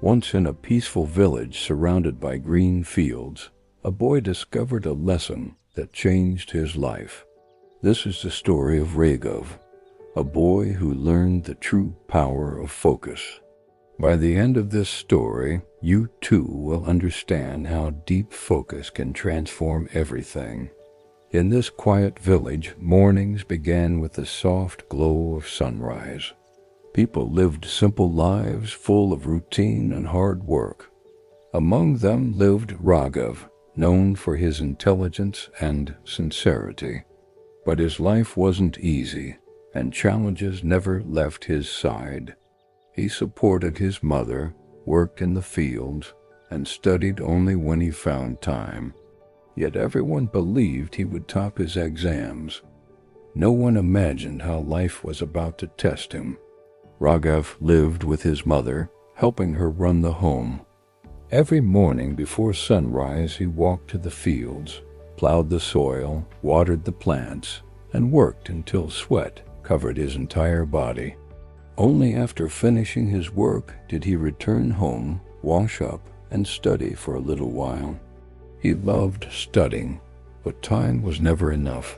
Once in a peaceful village surrounded by green fields, a boy discovered a lesson that changed his life. This is the story of Raghav, a boy who learned the true power of focus. By the end of this story, you too will understand how deep focus can transform everything. In this quiet village, mornings began with the soft glow of sunrise. People lived simple lives full of routine and hard work. Among them lived Raghav, known for his intelligence and sincerity. But his life wasn't easy, and challenges never left his side. He supported his mother, worked in the fields, and studied only when he found time. Yet everyone believed he would top his exams. No one imagined how life was about to test him. Raghav lived with his mother, helping her run the home. Every morning before sunrise, he walked to the fields, plowed the soil, watered the plants, and worked until sweat covered his entire body. Only after finishing his work did he return home, wash up, and study for a little while. He loved studying, but time was never enough.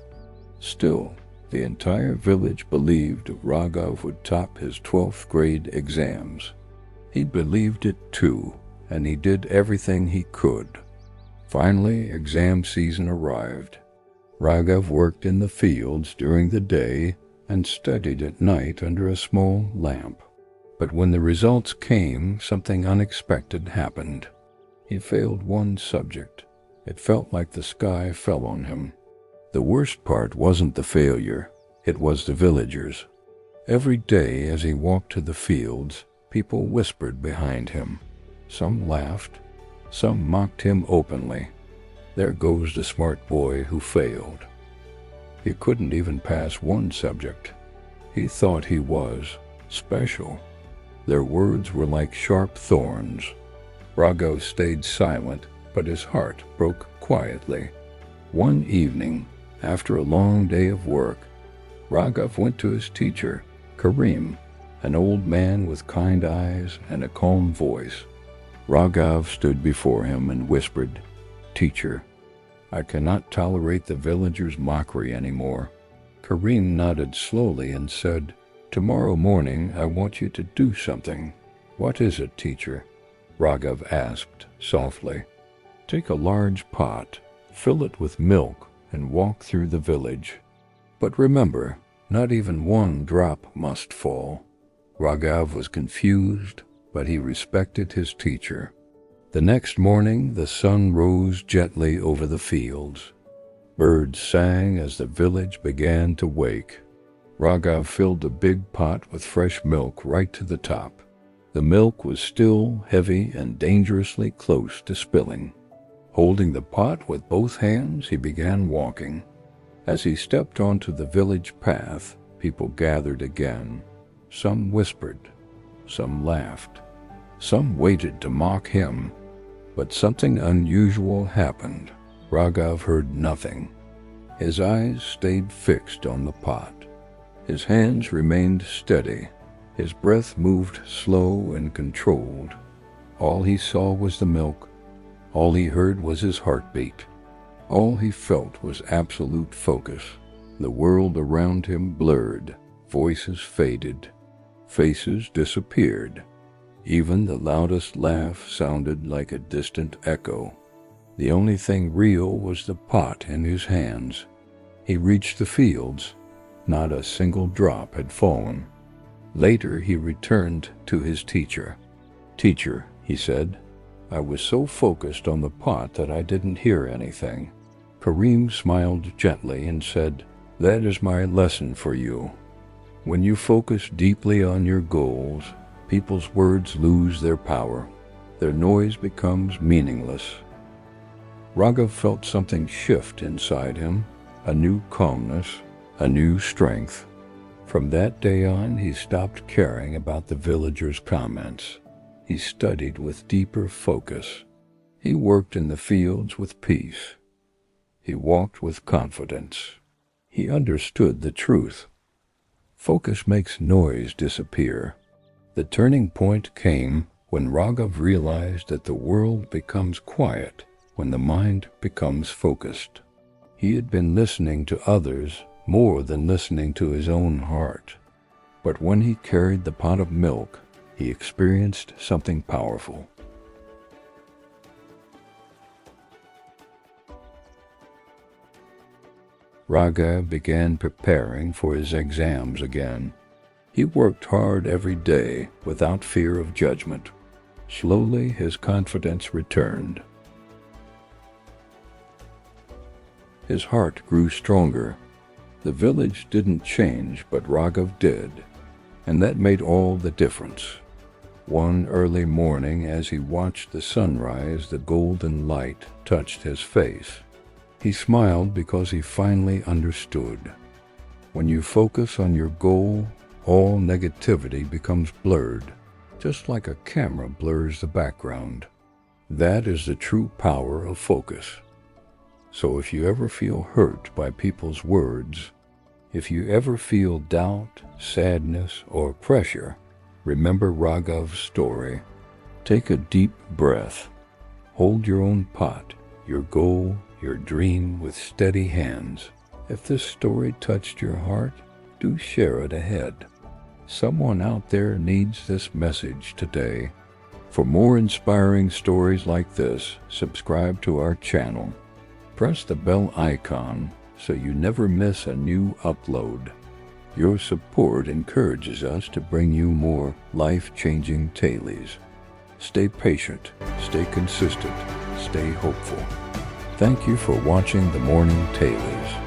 Still, the entire village believed Raghav would top his 12th grade exams. He believed it too, and he did everything he could. Finally, exam season arrived. Raghav worked in the fields during the day and studied at night under a small lamp. But when the results came, something unexpected happened. He failed one subject. It felt like the sky fell on him. The worst part wasn't the failure, it was the villagers. Every day as he walked to the fields, people whispered behind him. Some laughed, some mocked him openly. There goes the smart boy who failed. He couldn't even pass one subject. He thought he was special. Their words were like sharp thorns. Raghav stayed silent, but his heart broke quietly. One evening, after a long day of work, Raghav went to his teacher, Karim, an old man with kind eyes and a calm voice. Raghav stood before him and whispered, "Teacher, I cannot tolerate the villagers' mockery anymore." Karim nodded slowly and said, "Tomorrow morning I want you to do something." "What is it, teacher?" Raghav asked softly. "Take a large pot, fill it with milk, and walk through the village. But remember, not even one drop must fall." Raghav was confused, but he respected his teacher. The next morning, the sun rose gently over the fields. Birds sang as the village began to wake. Raghav filled a big pot with fresh milk right to the top. The milk was still heavy and dangerously close to spilling. Holding the pot with both hands, he began walking. As he stepped onto the village path, people gathered again. Some whispered, some laughed, some waited to mock him. But something unusual happened. Raghav heard nothing. His eyes stayed fixed on the pot. His hands remained steady. His breath moved slow and controlled. All he saw was the milk. All he heard was his heartbeat. All he felt was absolute focus. The world around him blurred. Voices faded. Faces disappeared. Even the loudest laugh sounded like a distant echo. The only thing real was the pot in his hands. He reached the fields. Not a single drop had fallen. Later he returned to his teacher. "Teacher," he said, "I was so focused on the pot that I didn't hear anything." Karim smiled gently and said, "That is my lesson for you. When you focus deeply on your goals, people's words lose their power. Their noise becomes meaningless." Raghav felt something shift inside him, a new calmness, a new strength. From that day on, he stopped caring about the villagers' comments. He studied with deeper focus. He worked in the fields with peace. He walked with confidence. He understood the truth. Focus makes noise disappear. The turning point came when Raghav realized that the world becomes quiet when the mind becomes focused. He had been listening to others more than listening to his own heart. But when he carried the pot of milk, he experienced something powerful. Raghav began preparing for his exams again. He worked hard every day without fear of judgment. Slowly, his confidence returned. His heart grew stronger. The village didn't change, but Raghav did, and that made all the difference. One early morning, as he watched the sunrise, the golden light touched his face. He smiled because he finally understood. When you focus on your goal, all negativity becomes blurred, just like a camera blurs the background. That is the true power of focus. So if you ever feel hurt by people's words, if you ever feel doubt, sadness, or pressure, remember Raghav's story. Take a deep breath. Hold your own pot, your goal, your dream with steady hands. If this story touched your heart, do share it ahead. Someone out there needs this message today. For more inspiring stories like this, subscribe to our channel. Press the bell icon so you never miss a new upload. Your support encourages us to bring you more life-changing tales. Stay patient, stay consistent, stay hopeful. Thank you for watching the Morning Tales.